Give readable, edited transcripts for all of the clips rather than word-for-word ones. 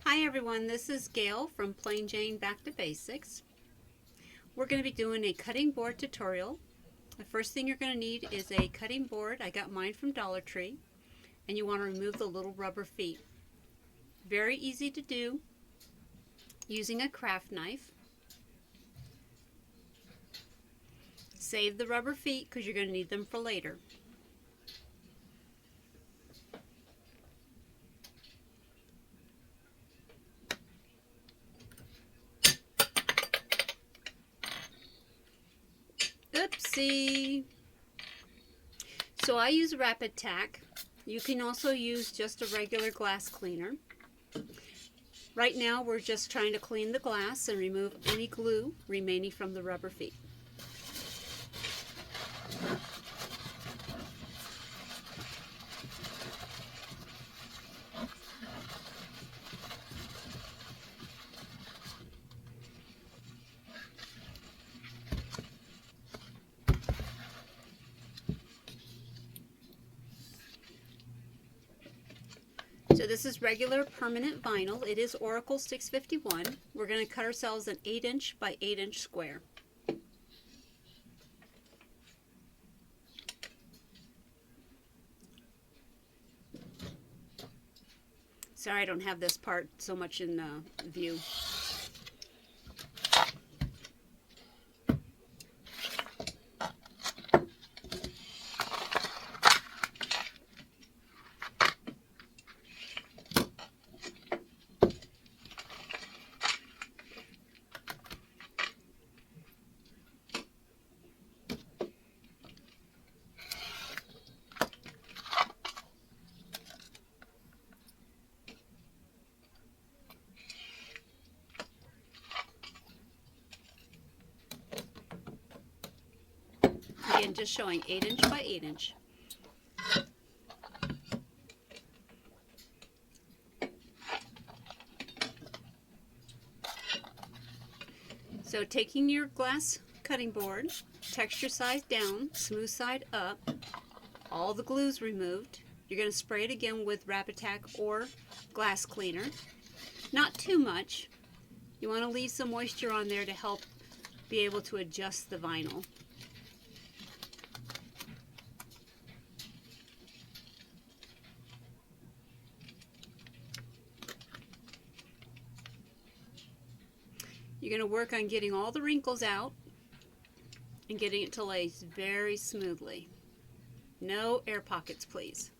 Hi everyone, this is Gail from Plain Jane Back to Basics. We're going to be doing a cutting board tutorial. The first thing you're going to need is a cutting board. I got mine from Dollar Tree, and you want to remove the little rubber feet. Very easy to do using a craft knife. Save the rubber feet because you're going to need them for later. Oopsie! So I use Rapid Tack. You can also use just a regular glass cleaner. Right now we're just trying to clean the glass and remove any glue remaining from the rubber feet. So this is regular permanent vinyl. It is Oracle 651. We're going to cut ourselves an 8" by 8" square. Sorry I don't have this part so much in view. Again, just showing 8" by 8". So taking your glass cutting board, texture size down, smooth side up, all the glue's removed. You're going to spray it again with Rapid Tack or glass cleaner. Not too much. You want to leave some moisture on there to help be able to adjust the vinyl. You're going to work on getting all the wrinkles out and getting it to lay very smoothly. No air pockets, please.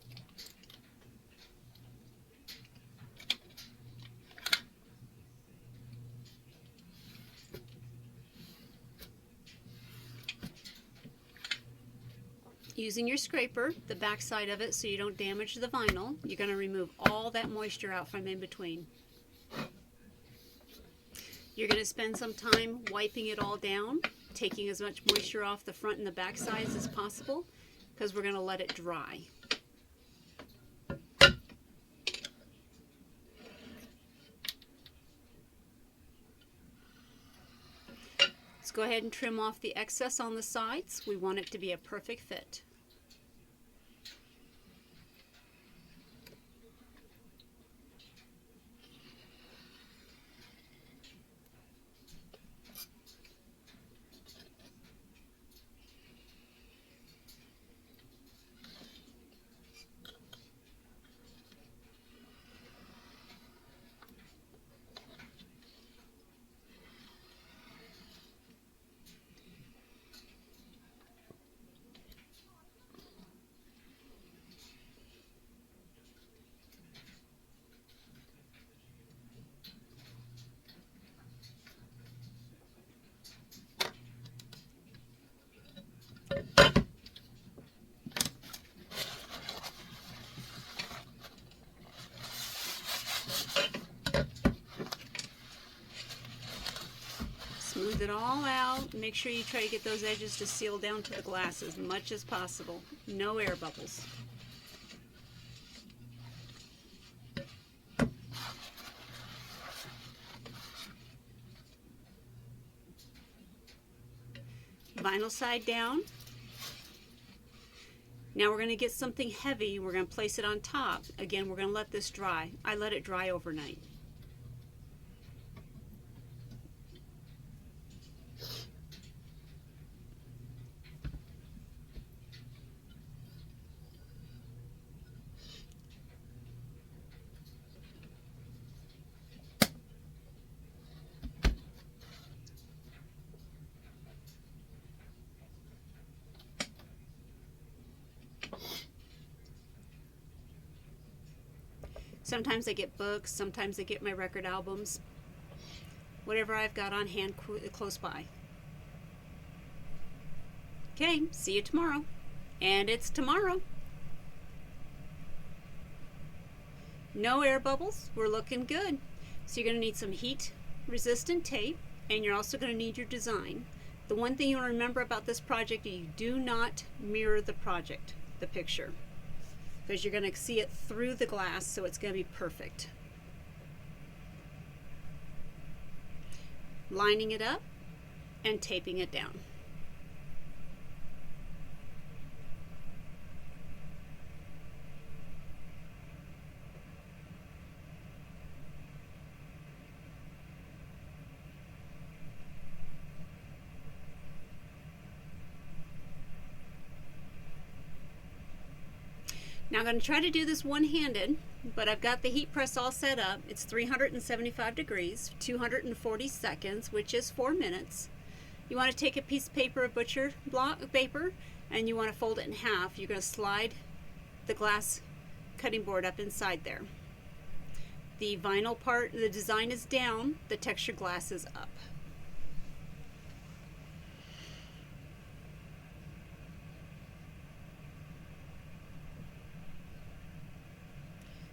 Using your scraper, the back side of it, so you don't damage the vinyl, you're going to remove all that moisture out from in between. You're going to spend some time wiping it all down, taking as much moisture off the front and the back sides as possible, because we're going to let it dry. Let's go ahead and trim off the excess on the sides. We want it to be a perfect fit. Smooth it all out. Make sure you try to get those edges to seal down to the glass as much as possible. No air bubbles. Vinyl side down. Now we're going to get something heavy. We're going to place it on top. Again, we're going to let this dry. I let it dry overnight. Sometimes I get books, sometimes I get my record albums, whatever I've got on hand close by. Okay, see you tomorrow. And it's tomorrow. No air bubbles, we're looking good. So you're going to need some heat resistant tape, and you're also going to need your design. The one thing you want to remember about this project is you do not mirror the project, the picture, because you're going to see it through the glass, so it's going to be perfect. Lining it up and taping it down. Now I'm going to try to do this one-handed, but I've got the heat press all set up. It's 375 degrees, 240 seconds, which is 4 minutes. You want to take a piece of paper, a butcher block paper, and you want to fold it in half. You're going to slide the glass cutting board up inside there. The vinyl part, the design is down, the texture glass is up.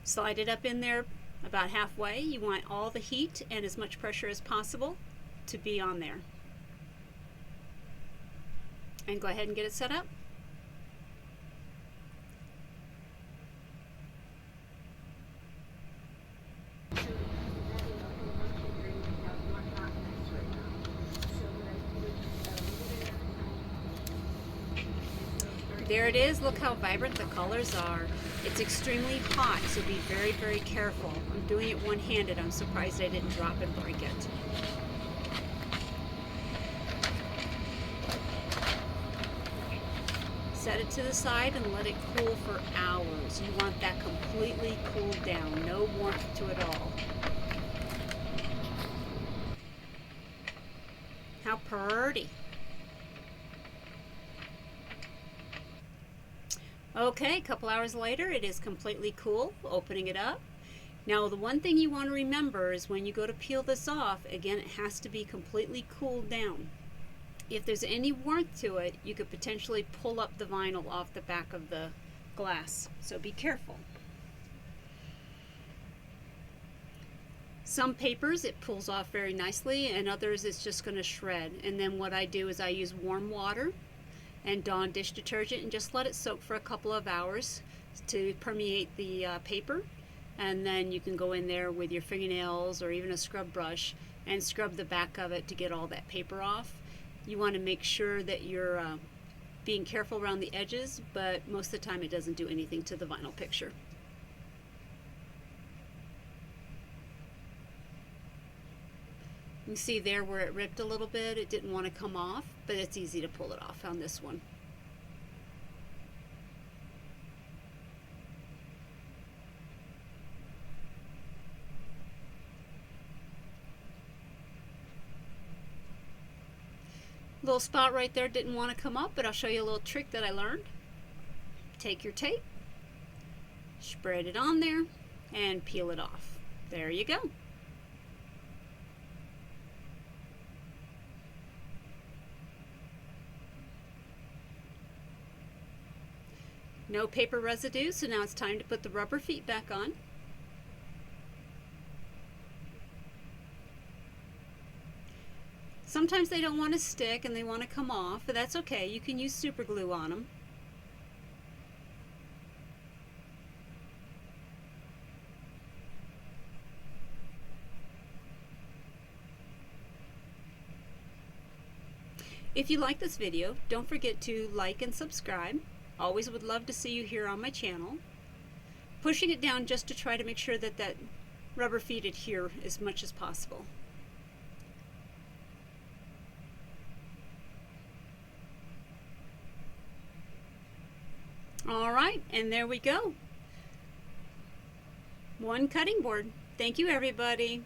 Slide it up in there about halfway. You want all the heat and as much pressure as possible to be on there. And go ahead and get it set up. There it is. Look how vibrant the colors are. It's extremely hot, so be very, very careful. I'm doing it one-handed. I'm surprised I didn't drop and break it. Set it to the side and let it cool for hours. You want that completely cooled down. No warmth to it all. How pretty. Okay, a couple hours later, it is completely cool. Opening it up. Now, the one thing you want to remember is when you go to peel this off, again, it has to be completely cooled down. If there's any warmth to it, you could potentially pull up the vinyl off the back of the glass, so be careful. Some papers it pulls off very nicely, and others it's just going to shred. And then what I do is I use warm water and Dawn dish detergent and just let it soak for a couple of hours to permeate the paper, and then you can go in there with your fingernails or even a scrub brush and scrub the back of it to get all that paper off. You want to make sure that you're being careful around the edges, but most of the time it doesn't do anything to the vinyl picture. You see there where it ripped a little bit, it didn't want to come off, but it's easy to pull it off on this one. Little spot right there didn't want to come up, but I'll show you a little trick that I learned. Take your tape, spread it on there, and peel it off. There you go. No paper residue, so now it's time to put the rubber feet back on. Sometimes they don't want to stick and they want to come off, but that's okay. You can use super glue on them. If you like this video, don't forget to like and subscribe. Always would love to see you here on my channel. Pushing it down just to try to make sure that that rubber feet adhere as much as possible. All right, and there we go. One cutting board. Thank you, everybody.